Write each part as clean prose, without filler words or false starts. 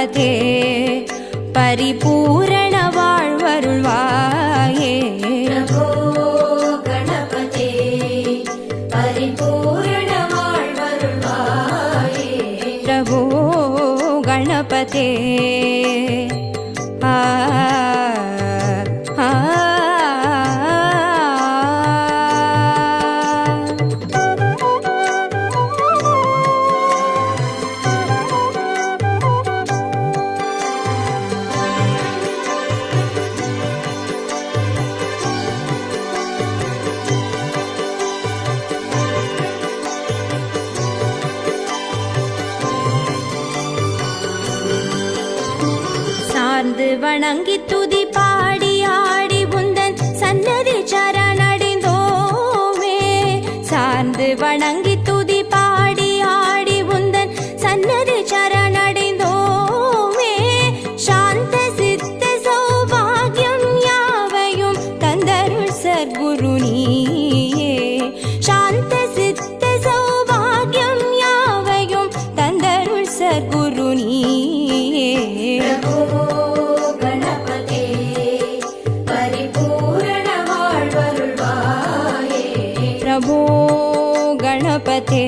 गणपते परिपूर्ण வாழ்வருள்வாயே प्रभो गणपते परिपूर्ण வாழ்வருள்வாயே प्रभो गणपते சார்ந்து வணங்கி துதி பாடி ஆடி உந்தன் சன்னதி சரணடைந்தோமே சார்ந்து வணங்கி துதி பாடி ஆடி உந்தன் சன்னதி சரணடைந்தோமே சாந்த சித்த சௌபாகியம் யாவையும் தந்தருள் சர்க்குரு நீயே சாந்த சித்த சௌபாகியம் யாவையும் தந்தருள் சர்க்குரு நீயே प्रभो गणपते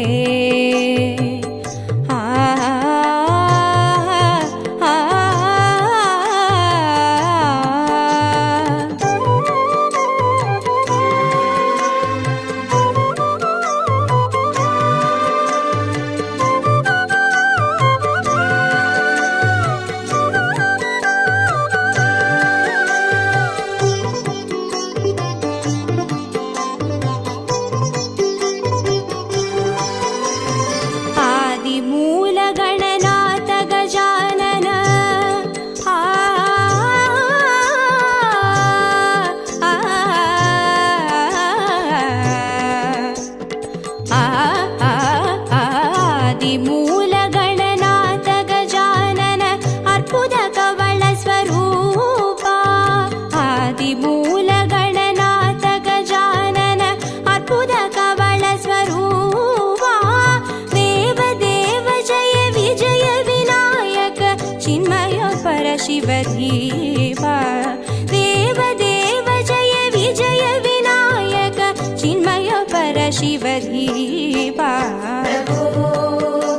शिवधीवा देव देव जय विजय विनायक चिन्मय पर शिवधीवा प्रभो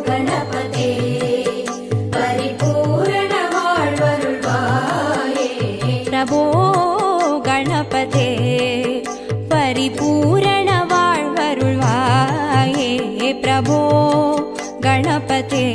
गणपते परिपूर्ण வாழ்வருள்வாயே प्रभो गणपते परिपूर्ण வாழ்வருள்வாये प्रभो गणपते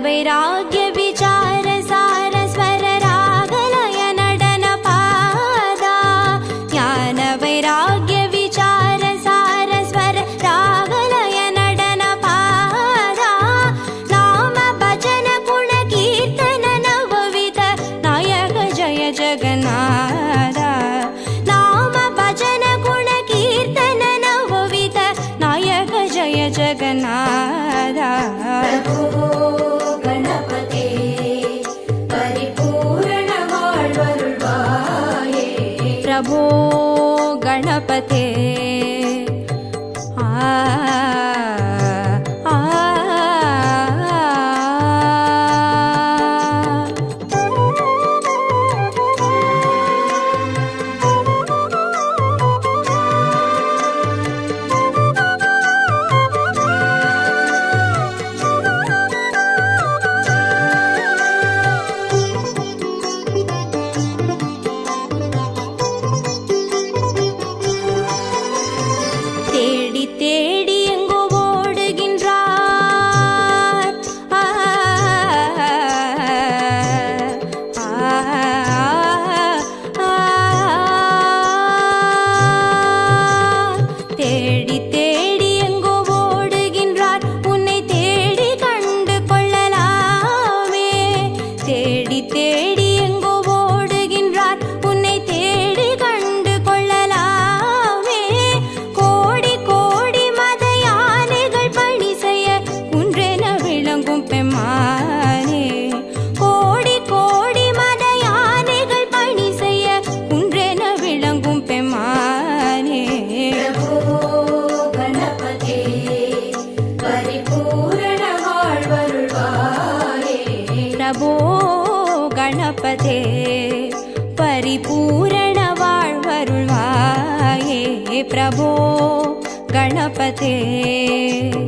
वैराग्य विचार सार स्वर रागलय नडन पादा ज्ञान वैराग्य विचार सार स्वर रागलय नडन पादा नाम भजन गुण कीर्तन नवविध नायक जय जगन्नाथ नाम भजन गुण कीर्तन नवविध नायक जय जगन्नाथ प्रभो गणपते गणपते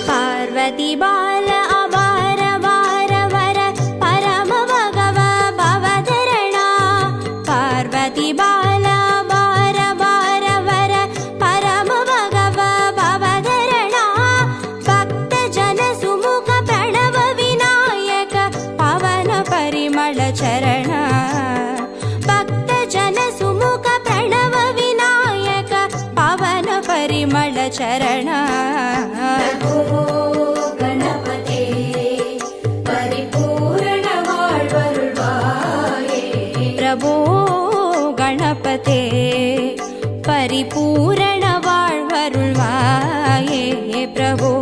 पार्वती बाल अवार वार वर परम भगव भवधरणा पार्वती बाल अवार वार वर परम भगव भवधरणा भक्त जन सुमुख प्रणव विनायक पवन परिमल चरण भक्त जन सुमुख प्रणव विनायक पवन परिमल चरण गणपते परिपूर्ण வாழ்வருள்வாயே प्रभो गणपते परिपूर्ण வாழ்வருள்வாயே प्रभो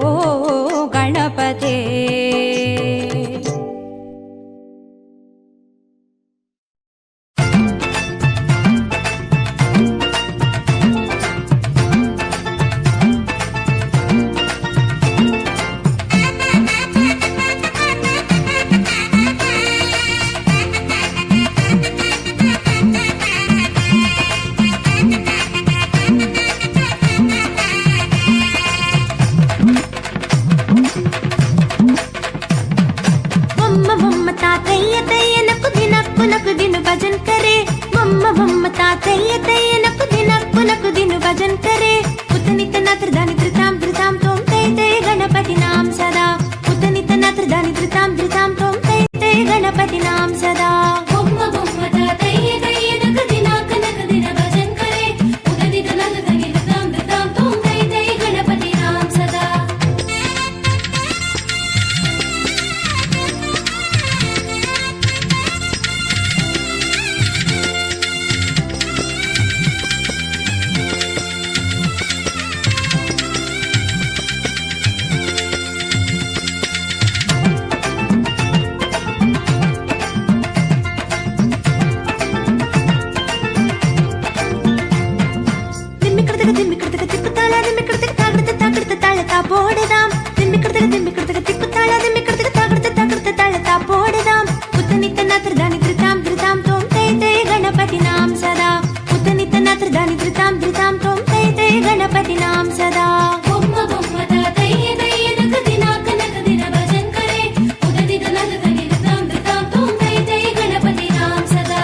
गणपते भजन करे मम्मा मम्मा तातయ్య तయ్య नकु दिन भजन करे उतनित नत्र दानि धृताम तोम तै तै गणपति नाम सदा उतनित नत्र दानि धृताम तोम तै तै गणपति नाम सदा मम्मा मम्मा तातయ్య तయ్య नकु दिन भजन करे उतनित नत्र दानि धृताम तोम तै तै गणपति नाम सदा போடுதாம் திம்மி கிடத்துக்கு திக்குத்தாள திம்மி கிடத்துக்கு தாளத்தா போடுதாம் உத்தனித்த நத்ர தானி திருதாம் தோம் தை தை கணபதி நாம் சதா உத்தனித்த நத்ர தானி திருதாம் தோம் தை தை கணபதி நாம் சதா பொம்ம பொம்ம தைய தைய நக தின भजन करे उददित नद दानि திருதாம் தோம் தை தை கணபதி நாம் சதா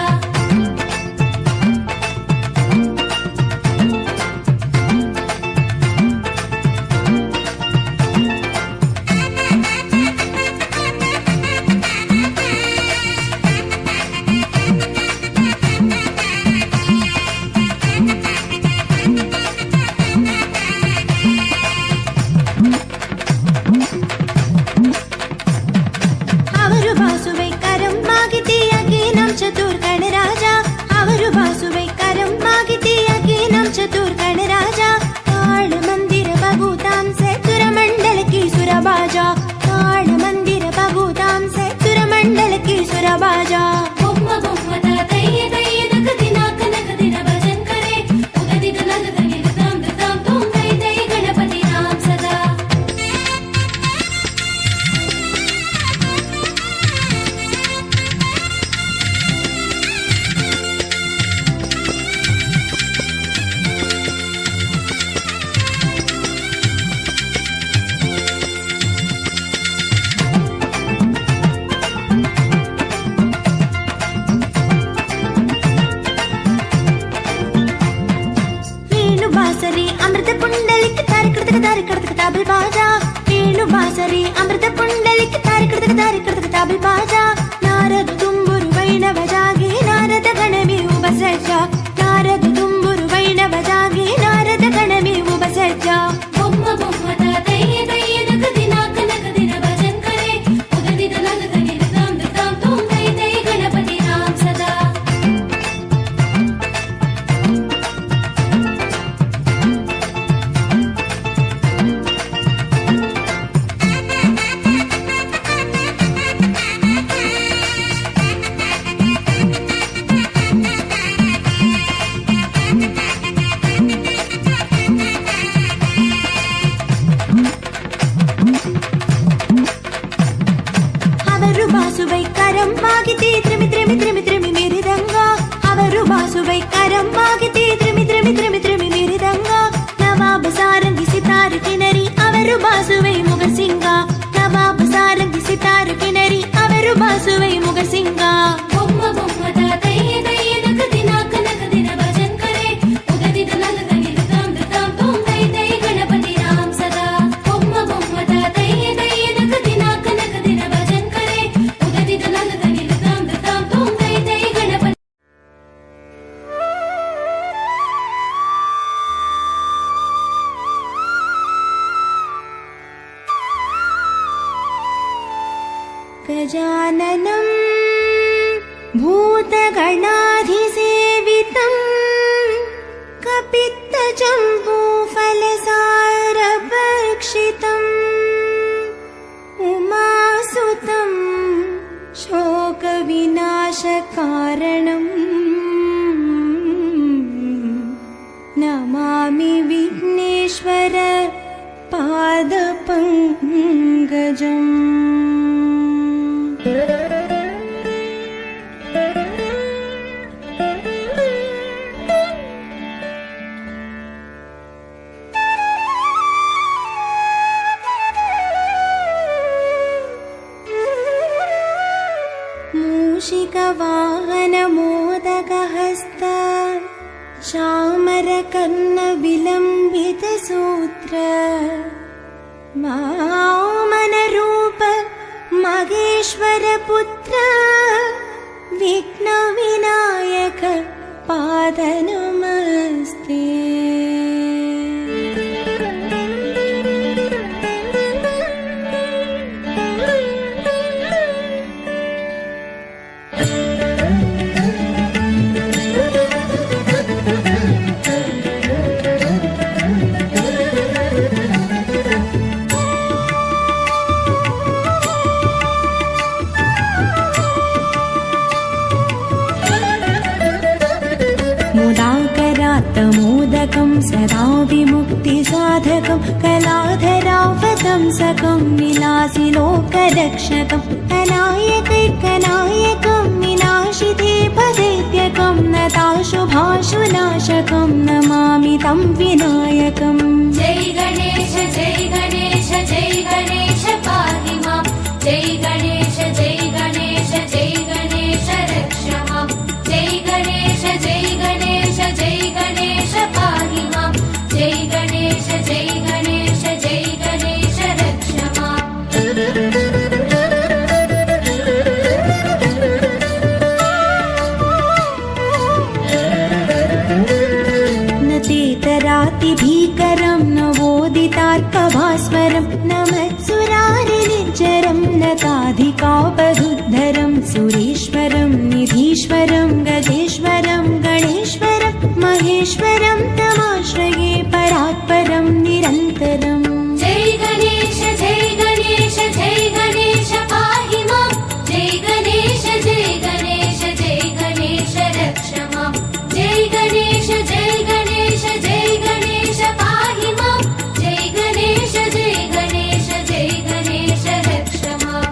बाजा बोम्मा बोम्मा तातయ్య तయ్య नक दिन भजन करे उददित नद दानि धृताम तोम तै तै गणपति नाम सदा ताबिल बाजा वेणु बासरी अमृत पुंडलिक तारिक ताबिल बाजा नारद तुम्बुरु वैणव जागे नारद गणमे उपसज्ज नारद तुम्बुरु वैणव जागे नारद गणमे उपसज्ज बोम्मा बोम्मा तातయ్య तయ్య नक दिन भजन करे उददित नद दानि धृताम तोम तै तै गणपति नाम सदा गजाननं भूतगणाधिसेवितं कपित्थजम्बूफलसारभक्षितम् उमासुतं शोकविनाशकारणम् नमामि विघ्नेश्वर पादपङ्कजम्। मूषिकवाहनमोदकहस्त चामरकर्णविलम्बितसूत्र वामनरूप महेश्वरपुत्र विघ्नविनायक पादनमस्ते। मोदकं सदा विमुक्तिसाधकं कलाधरावतंसकं विलासिलोकरक्षकं कनायकैकनायकं विनाशिते पदैत्यकं नताशुभाशुनाशकं नमामि तं विनायकम्। जय गणेश जय गणेश जय गणेश पाहि मां। जय गणेश जय गणेश जय गणेश रक्ष मां। जय गणेश जय गणेश जय गणेश पाहि मां। जय गणेश जय गणेश जय गणेश रक्ष मां। न तेतरातिभीकरं न वोदितार्कभास्वरं न मत्सुरारिनिर्जरं न ताधिकापदुद्धरं सुरेश्वरं निधीश्वरं गजेश्वरं गणेश्वरं महेश्वरं तमाश्रये परात्परं निरन्तरम्। जय गणेश जय गणेश जय गणेश पाहि मां। जय गणेश जय गणेश जय गणेश रक्ष मां। जय गणेश जय गणेश जय गणेश पाहि मां। जय गणेश जय गणेश जय गणेश रक्ष मां।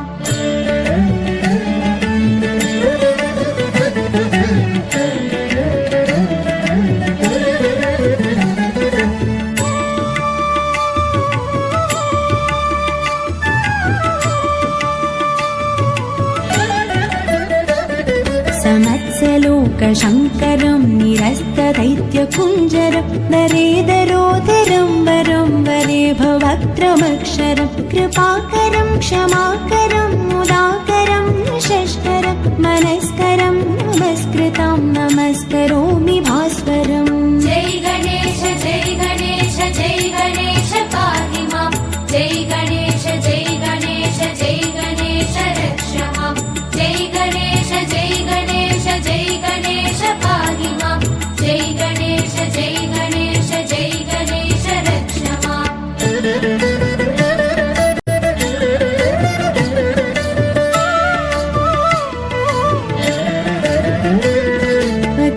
समत्सलोकशङ्करं निरस्तदैत्यकुञ्जरं नरेदरोदरं वरं वरे भवक्त्रमक्षरं कृपाकरं क्षमाकरं मुदाकरं निशस्करं मनस्करं नमस्कृतं नमस्करोमि भास्वरम्। जय गणेश जय गणेश जय गणेश पाहि मां। जय गणेश जय गणेश जय गणेश रक्ष मां। जय गणेश जय गणेश जय गणेश पाहि मां। जय गणेश जय गणेश जय गणेश रक्ष मां।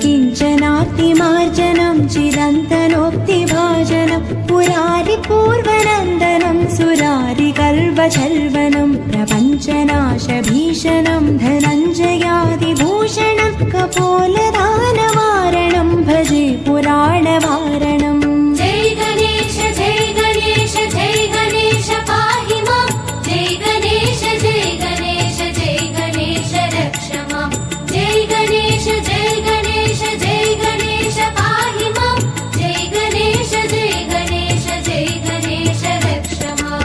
किञ्चनातिमार्जनं चिरन्तनोक्तिभाजनं पुरारिपूर्वनन्दनं सुरारिकल्पचर्वनं प्रपञ्चनाशभीषणं धनञ्जयादिभूषणं कपोलदानवारणं भजे पुराणवारणम्। जय गणेश जय गणेश जय गणेश पाहि मां। जय गणेश जय गणेश जय गणेश रक्ष मां। जय गणेश जय गणेश जय गणेश पाहि मां। जय गणेश जय गणेश जय गणेश रक्ष मां।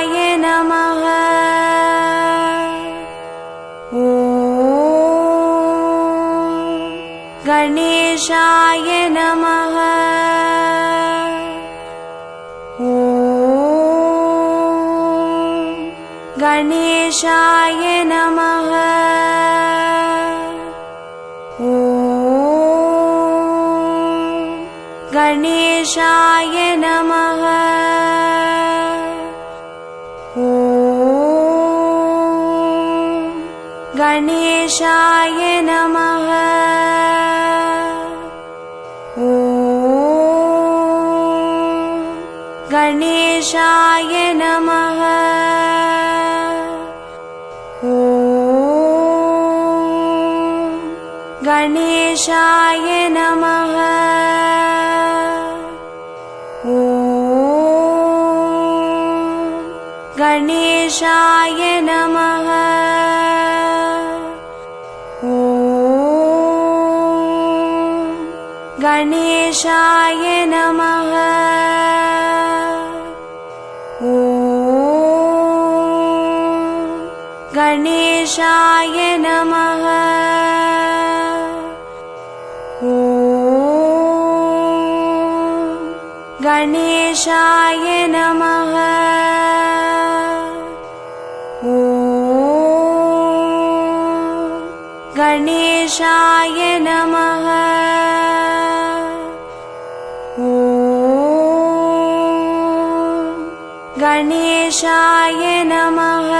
गणेशाय नमः। ॐ गणेशाय नमः। ॐ गणेशाय नमः। ॐ गणेशाय नमः। ॐ गणेशाय नमः। ॐ गणेशाय नमः। ॐ गणेशाय नमः। ॐ गणेशाय नमः। ॐ गणेशाय नमः। ॐ गणेशाय नमः। ॐ गणेशाय नमः। ॐ गणेशाय नमः। ॐ गणेशाय नमः।